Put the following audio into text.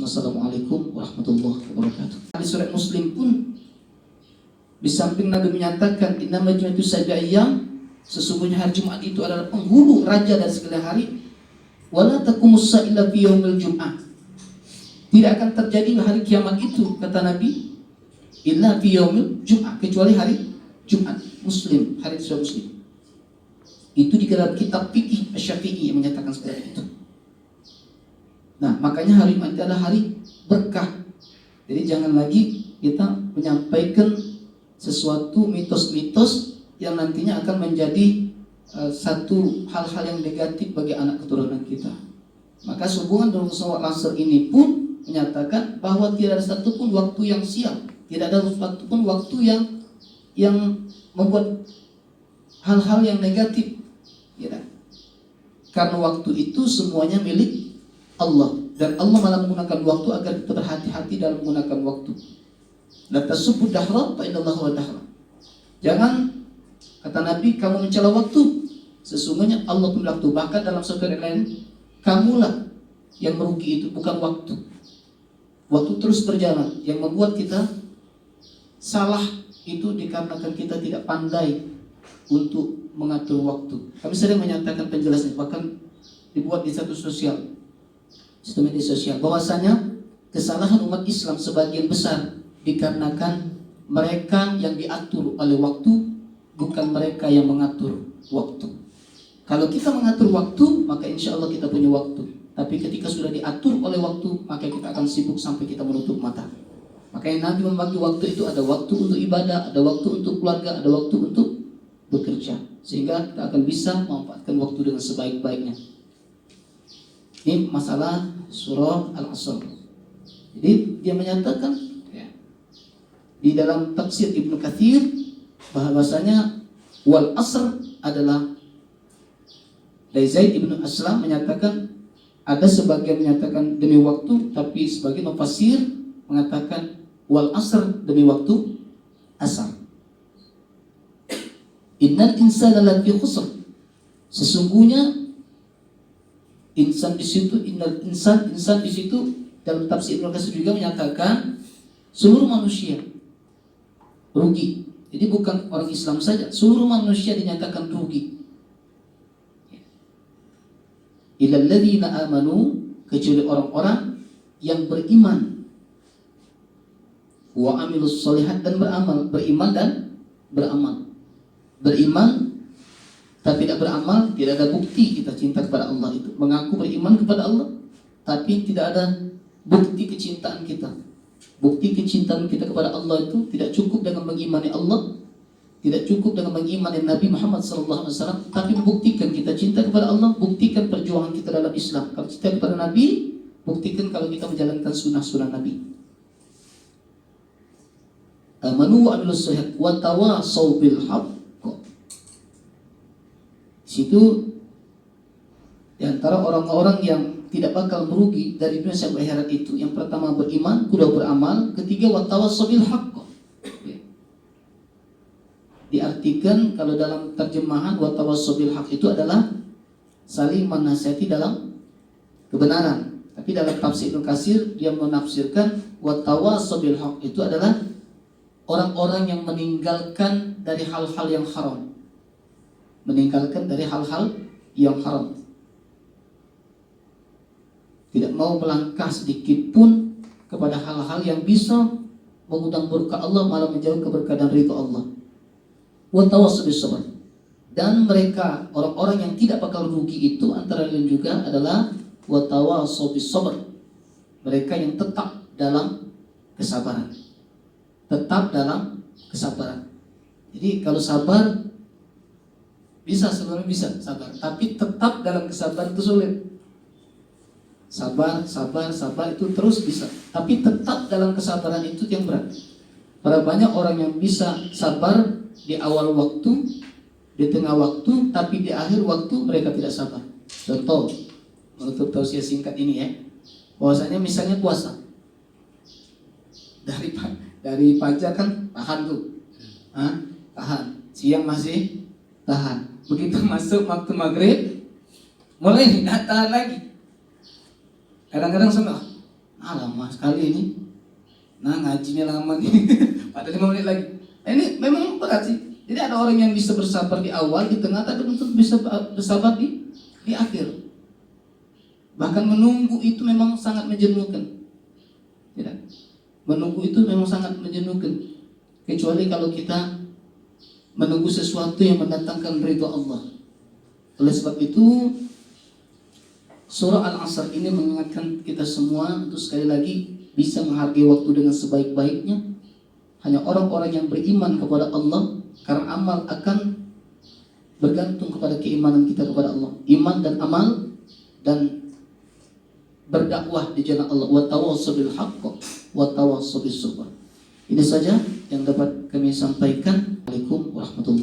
Wassalamualaikum warahmatullahi wabarakatuh. Di surat Muslim pun di samping Nabi menyatakan innama jum'atu sabi'ayyam, sesungguhnya hari Jumat itu adalah penghulu raja dari segala hari. Wala taqumus sa'a illa fi yaumil jum'ah. Tidak akan terjadi hari kiamat itu, kata Nabi, illa fi yaumil jum'ah, kecuali hari Jumat. Muslim, hari surat Muslim. Itu di dalam kitab fikih Asy-Syafi'i yang menyatakan seperti itu. Nah, makanya hari Jumat itu adalah hari berkah. Jadi jangan lagi kita menyampaikan sesuatu mitos-mitos yang nantinya akan menjadi satu hal-hal yang negatif bagi anak keturunan kita. Maka sehubungan dengan sholat asar ini pun menyatakan bahwa tidak ada satupun waktu yang siang, tidak ada satupun waktu yang membuat hal-hal yang negatif, ya. Karena waktu itu semuanya milik Allah, dan Allah malah menggunakan waktu agar kita berhati-hati dalam menggunakan waktu. La tasubbu dahra fa innallaha wa dahra. Jangan, kata Nabi, kamu mencela waktu, sesungguhnya Allah pun waktu. Bahkan dalam surah yang lain, kamulah yang merugi, itu bukan waktu. Waktu terus berjalan. Yang membuat kita salah itu dikarenakan kita tidak pandai untuk mengatur waktu. Kami sering menyatakan penjelasan, bahkan dibuat di satu media sosial, bahwasanya kesalahan umat Islam sebagian besar dikarenakan mereka yang diatur oleh waktu, bukan mereka yang mengatur waktu. Kalau kita mengatur waktu, maka insya Allah kita punya waktu. Tapi ketika sudah diatur oleh waktu, maka kita akan sibuk sampai kita menutup mata. Makanya Nabi membagi waktu itu, ada waktu untuk ibadah, ada waktu untuk keluarga, ada waktu untuk bekerja. Sehingga kita akan bisa memanfaatkan waktu dengan sebaik-baiknya. Ini masalah surah Al-Asr. Jadi dia menyatakan di dalam tafsir Ibnu Katsir bahwasanya wal asr adalah, dari Zaid ibnu Aslam menyatakan, ada sebagian menyatakan demi waktu, tapi sebagian mufassir mengatakan wal asr demi waktu asar. Innal insana lafi khusr, sesungguhnya insan di situ, innal insan di situ dalam tafsir Ibnu Katsir juga menyatakan seluruh manusia rugi. Jadi bukan orang Islam saja, seluruh manusia dinyatakan rugi. Illal ladzina amanu, kecuali orang-orang yang beriman, wa amilus sholihat, dan beramal. Beriman dan beramal. Beriman tapi tidak beramal, tidak ada bukti kita cinta kepada Allah itu. Mengaku beriman kepada Allah, tapi tidak ada bukti kecintaan kita. Bukti kecintaan kita kepada Allah itu tidak cukup dengan mengimani Allah, tidak cukup dengan mengimani Nabi Muhammad SAW, tapi buktikan kita cinta kepada Allah, buktikan perjuangan kita dalam Islam. Kalau cinta kepada Nabi, buktikan kalau kita menjalankan sunnah-sunnah Nabi. Amanu wa amilus sholihat wa tawasaw bil haqq. Situ di antara orang-orang yang tidak bakal merugi dari dunia sampai akhirat itu, yang pertama beriman, kedua beramal, ketiga wattawassaw bil haqq. Diartikan kalau dalam terjemahan wattawassaw bil haqq itu adalah saling menasihati dalam kebenaran. Tapi dalam tafsir Ibnu Katsir dia menafsirkan wattawassaw bil haqq itu adalah orang-orang yang meninggalkan dari hal-hal yang haram. Meninggalkan dari hal-hal yang haram. Tidak mau melangkah sedikit pun kepada hal-hal yang bisa mengundang berkah Allah, malah menjauh keberkahan ridha Allah. Wa tawassaw bis sabr. Dan mereka orang-orang yang tidak bakal rugi itu antara lain juga adalah wa tawassaw bis sabr. Mereka yang tetap dalam kesabaran. Tetap dalam kesabaran. Jadi kalau sabar bisa, sebenarnya bisa sabar, tapi tetap dalam kesabaran itu sulit. Sabar itu terus bisa, tapi tetap dalam kesabaran itu yang berat. Pada banyak orang yang bisa sabar di awal waktu, di tengah waktu, tapi di akhir waktu mereka tidak sabar. Contoh, menutup tausiah singkat ini ya, bahwasanya misalnya puasa, dari fajar kan tahan tuh, tahan, siang masih tahan, begitu masuk waktu maghrib mulai tidak tahan lagi. Kadang-kadang sama lama sekali ini. Nah, ngajinya lama nih. Pada 5 menit lagi. Ini memang berat sih. Jadi ada orang yang bisa bersabar di awal, di tengah, tapi untuk bisa bersabar di akhir. Bahkan menunggu itu memang sangat menjenuhkan. Tidak. Menunggu itu memang sangat menjenuhkan. Kecuali kalau kita menunggu sesuatu yang mendatangkan ridha Allah. Oleh sebab itu, surah Al-Asr ini mengingatkan kita semua untuk sekali lagi bisa menghargai waktu dengan sebaik-baiknya. Hanya orang-orang yang beriman kepada Allah, karena amal akan bergantung kepada keimanan kita kepada Allah. Iman dan amal dan berdakwah di jalan Allah. Wa tawassaw bil haqq wa tawassaw bis sabr. Ini saja yang dapat kami sampaikan. Assalamualaikum warahmatullahi wabarakatuh.